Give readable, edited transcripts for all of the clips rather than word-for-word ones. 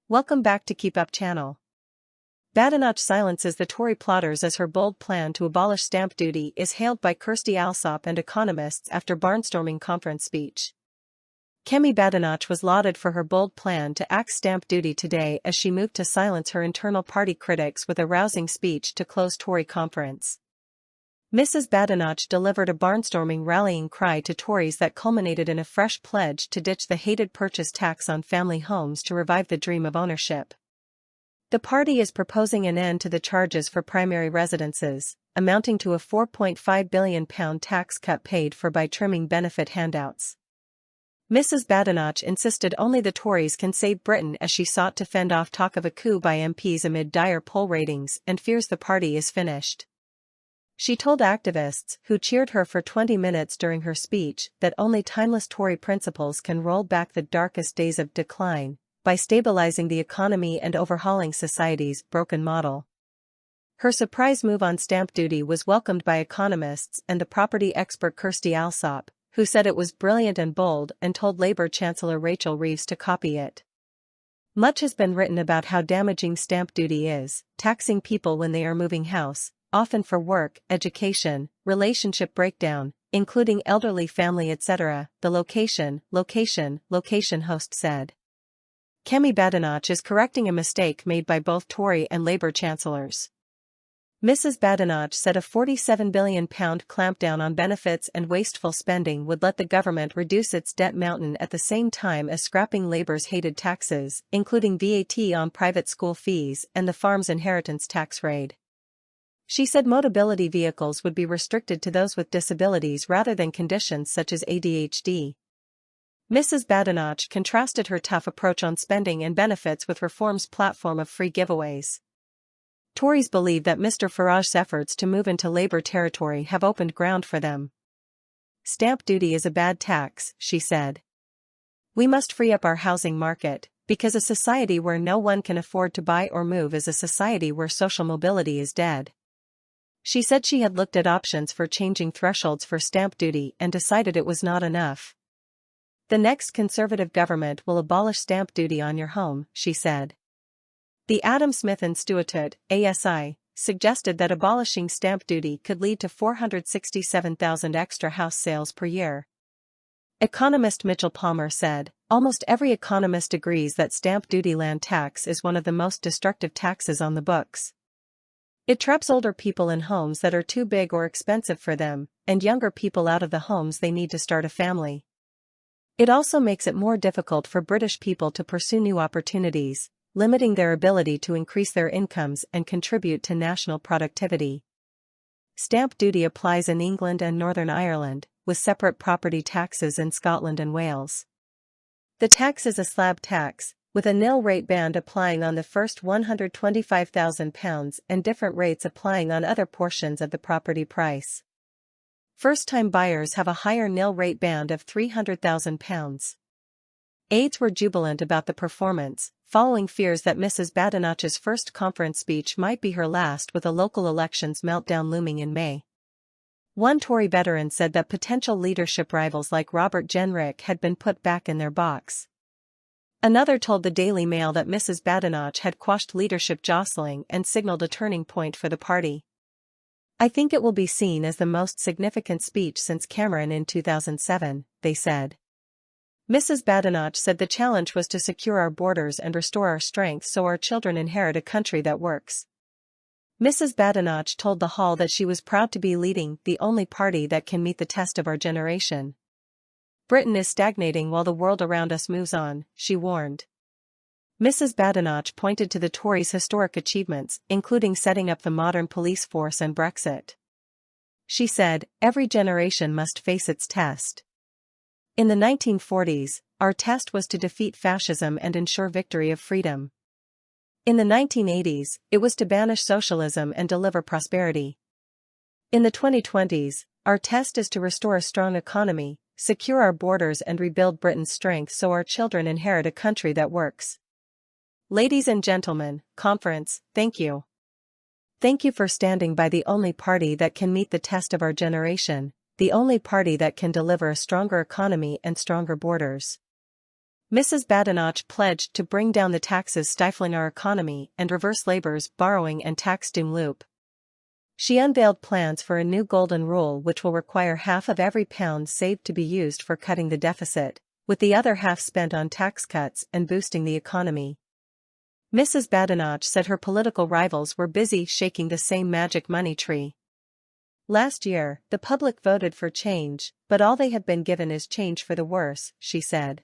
Welcome back to Keep Up channel. Badenoch silences the Tory plotters as her bold plan to abolish stamp duty is hailed by Kirstie Allsopp and economists after barnstorming conference speech. Kemi Badenoch was lauded for her bold plan to axe stamp duty today as she moved to silence her internal party critics with a rousing speech to close Tory conference. Mrs. Badenoch delivered a barnstorming rallying cry to Tories that culminated in a fresh pledge to ditch the hated purchase tax on family homes to revive the dream of ownership. The party is proposing an end to the charges for primary residences, amounting to a £4.5 billion tax cut paid for by trimming benefit handouts. Mrs. Badenoch insisted only the Tories can save Britain as she sought to fend off talk of a coup by MPs amid dire poll ratings and fears the party is finished. She told activists, who cheered her for 20 minutes during her speech, that only timeless Tory principles can roll back the darkest days of decline, by stabilizing the economy and overhauling society's broken model. Her surprise move on stamp duty was welcomed by economists and the property expert Kirstie Allsopp, who said it was brilliant and bold and told Labour Chancellor Rachel Reeves to copy it. Much has been written about how damaging stamp duty is, taxing people when they are moving house, often for work, education, relationship breakdown, including elderly family etc., the location, host said. Kemi Badenoch is correcting a mistake made by both Tory and Labour chancellors. Mrs. Badenoch said a £47 billion clampdown on benefits and wasteful spending would let the government reduce its debt mountain at the same time as scrapping Labour's hated taxes, including VAT on private school fees and the farm's inheritance tax raid. She said mobility vehicles would be restricted to those with disabilities rather than conditions such as ADHD. Mrs. Badenoch contrasted her tough approach on spending and benefits with Reform's platform of free giveaways. Tories believe that Mr. Farage's efforts to move into Labour territory have opened ground for them. Stamp duty is a bad tax, she said. We must free up our housing market, because a society where no one can afford to buy or move is a society where social mobility is dead. She said she had looked at options for changing thresholds for stamp duty and decided it was not enough. The next Conservative government will abolish stamp duty on your home, she said. The Adam Smith Institute, ASI, suggested that abolishing stamp duty could lead to 467,000 extra house sales per year. Economist Mitchell Palmer said, almost every economist agrees that stamp duty land tax is one of the most destructive taxes on the books. It traps older people in homes that are too big or expensive for them, and younger people out of the homes they need to start a family. It also makes it more difficult for British people to pursue new opportunities, limiting their ability to increase their incomes and contribute to national productivity. Stamp duty applies in England and Northern Ireland, with separate property taxes in Scotland and Wales. The tax is a slab tax, with a nil rate band applying on the first £125,000 and different rates applying on other portions of the property price. First-time buyers have a higher nil rate band of £300,000. Aides were jubilant about the performance, following fears that Mrs. Badenoch's first conference speech might be her last with a local elections meltdown looming in May. One Tory veteran said that potential leadership rivals like Robert Jenrick had been put back in their box. Another told the Daily Mail that Mrs. Badenoch had quashed leadership jostling and signaled a turning point for the party. I think it will be seen as the most significant speech since Cameron in 2007, they said. Mrs. Badenoch said the challenge was to secure our borders and restore our strength so our children inherit a country that works. Mrs. Badenoch told the Hall that she was proud to be leading the only party that can meet the test of our generation. Britain is stagnating while the world around us moves on, she warned. Mrs. Badenoch pointed to the Tories' historic achievements, including setting up the modern police force and Brexit. She said, every generation must face its test. In the 1940s, our test was to defeat fascism and ensure victory of freedom. In the 1980s, it was to banish socialism and deliver prosperity. In the 2020s, our test is to restore a strong economy, secure our borders and rebuild Britain's strength so our children inherit a country that works. Ladies and gentlemen, conference, thank you. Thank you for standing by the only party that can meet the test of our generation, the only party that can deliver a stronger economy and stronger borders. Mrs. Badenoch pledged to bring down the taxes stifling our economy and reverse Labour's borrowing and tax doom loop. She unveiled plans for a new golden rule which will require half of every pound saved to be used for cutting the deficit, with the other half spent on tax cuts and boosting the economy. Mrs. Badenoch said her political rivals were busy shaking the same magic money tree. Last year, the public voted for change, but all they have been given is change for the worse, she said.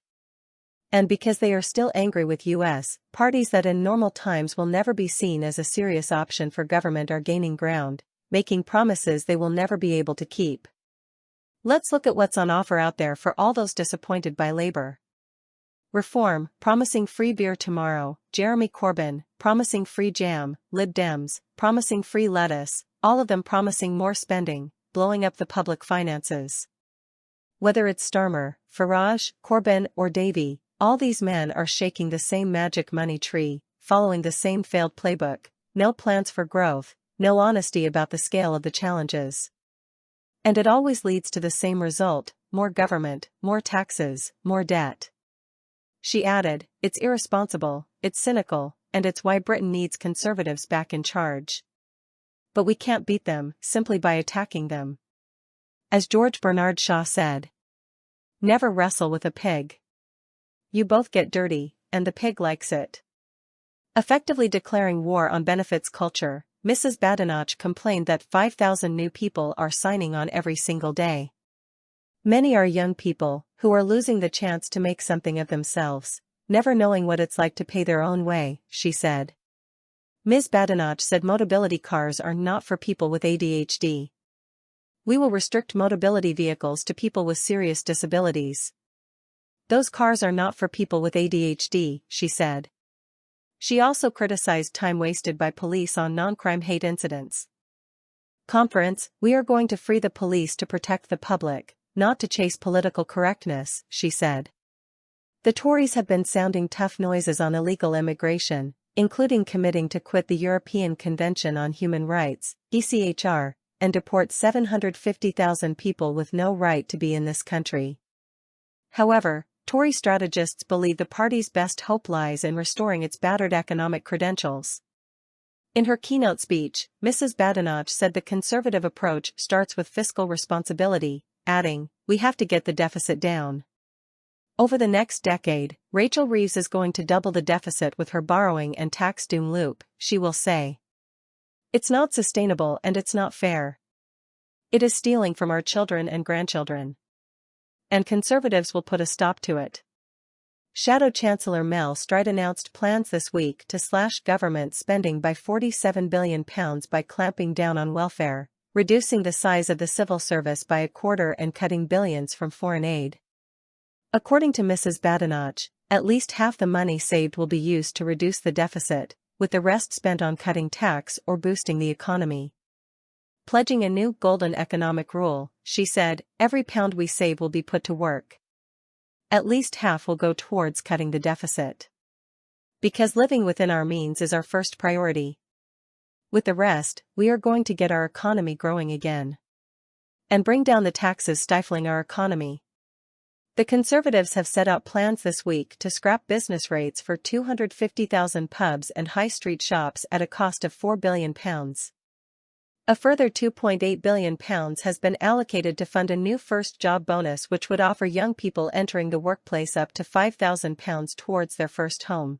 And because they are still angry with U.S. parties that in normal times will never be seen as a serious option for government are gaining ground, making promises they will never be able to keep. Let's look at what's on offer out there for all those disappointed by Labour. Reform, promising free beer tomorrow, Jeremy Corbyn, promising free jam, Lib Dems, promising free lettuce, all of them promising more spending, blowing up the public finances. Whether it's Starmer, Farage, Corbyn or Davey, all these men are shaking the same magic money tree, following the same failed playbook: no plans for growth, no honesty about the scale of the challenges. And it always leads to the same result: more government, more taxes, more debt. She added, it's irresponsible, it's cynical, and it's why Britain needs Conservatives back in charge. But we can't beat them simply by attacking them. As George Bernard Shaw said, never wrestle with a pig. You both get dirty, and the pig likes it. Effectively declaring war on benefits culture, Mrs. Badenoch complained that 5,000 new people are signing on every single day. Many are young people, who are losing the chance to make something of themselves, never knowing what it's like to pay their own way, she said. Ms. Badenoch said Motability cars are not for people with ADHD. We will restrict Motability vehicles to people with serious disabilities. Those cars are not for people with ADHD, she said. She also criticized time wasted by police on non-crime hate incidents. Conference, we are going to free the police to protect the public, not to chase political correctness, she said. The Tories have been sounding tough noises on illegal immigration, including committing to quit the European Convention on Human Rights, ECHR, and deport 750,000 people with no right to be in this country. However, Tory strategists believe the party's best hope lies in restoring its battered economic credentials. In her keynote speech, Mrs. Badenoch said the Conservative approach starts with fiscal responsibility, adding, we have to get the deficit down. Over the next decade, Rachel Reeves is going to double the deficit with her borrowing and tax doom loop, she will say. It's not sustainable and it's not fair. It is stealing from our children and grandchildren. And Conservatives will put a stop to it. Shadow Chancellor Mel Stride announced plans this week to slash government spending by £47 billion by clamping down on welfare, reducing the size of the civil service by a quarter and cutting billions from foreign aid. According to Mrs. Badenoch, at least half the money saved will be used to reduce the deficit, with the rest spent on cutting tax or boosting the economy. Pledging a new golden economic rule, she said, every pound we save will be put to work. At least half will go towards cutting the deficit. Because living within our means is our first priority. With the rest, we are going to get our economy growing again. And bring down the taxes stifling our economy. The Conservatives have set out plans this week to scrap business rates for 250,000 pubs and high street shops at a cost of £4 billion. A further £2.8 billion has been allocated to fund a new first job bonus which would offer young people entering the workplace up to £5,000 towards their first home.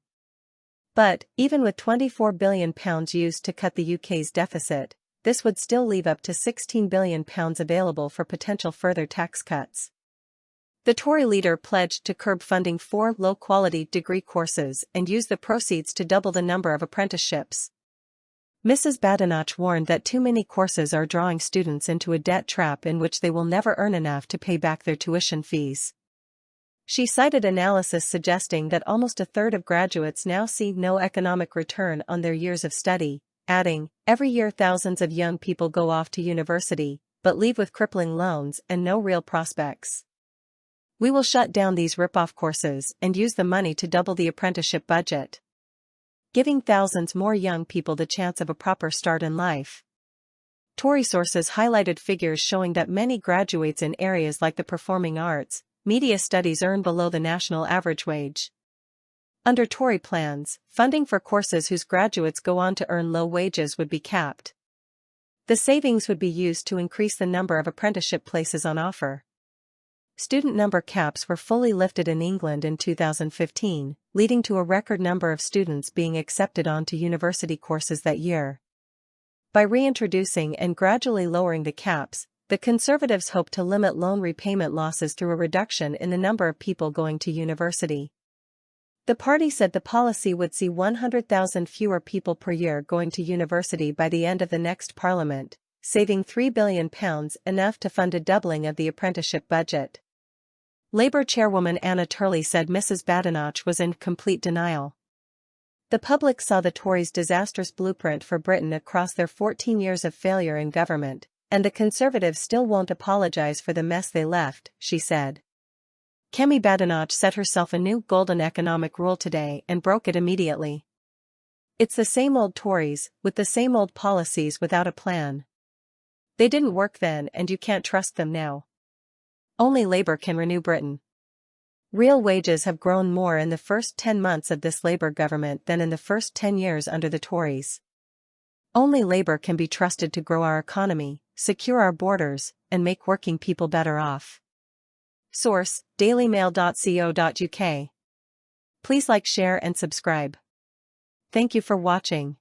But, even with £24 billion used to cut the UK's deficit, this would still leave up to £16 billion available for potential further tax cuts. The Tory leader pledged to curb funding 4 low-quality degree courses and use the proceeds to double the number of apprenticeships. Mrs. Badenoch warned that too many courses are drawing students into a debt trap in which they will never earn enough to pay back their tuition fees. She cited analysis suggesting that almost a third of graduates now see no economic return on their years of study, adding, every year thousands of young people go off to university, but leave with crippling loans and no real prospects. We will shut down these rip-off courses and use the money to double the apprenticeship budget, giving thousands more young people the chance of a proper start in life. Tory sources highlighted figures showing that many graduates in areas like the performing arts, media studies earn below the national average wage. Under Tory plans, funding for courses whose graduates go on to earn low wages would be capped. The savings would be used to increase the number of apprenticeship places on offer. Student number caps were fully lifted in England in 2015, leading to a record number of students being accepted onto university courses that year. By reintroducing and gradually lowering the caps, the Conservatives hope to limit loan repayment losses through a reduction in the number of people going to university. The party said the policy would see 100,000 fewer people per year going to university by the end of the next parliament, saving £3 billion, enough to fund a doubling of the apprenticeship budget. Labour chairwoman Anna Turley said Mrs. Badenoch was in complete denial. The public saw the Tories' disastrous blueprint for Britain across their 14 years of failure in government, and the Conservatives still won't apologise for the mess they left, she said. Kemi Badenoch set herself a new golden economic rule today and broke it immediately. It's the same old Tories, with the same old policies without a plan. They didn't work then and you can't trust them now. Only Labour can renew Britain. Real wages have grown more in the first 10 months of this Labour government than in the first 10 years under the Tories. Only Labour can be trusted to grow our economy, secure our borders, and make working people better off. Source: dailymail.co.uk. Please like, share and subscribe. Thank you for watching.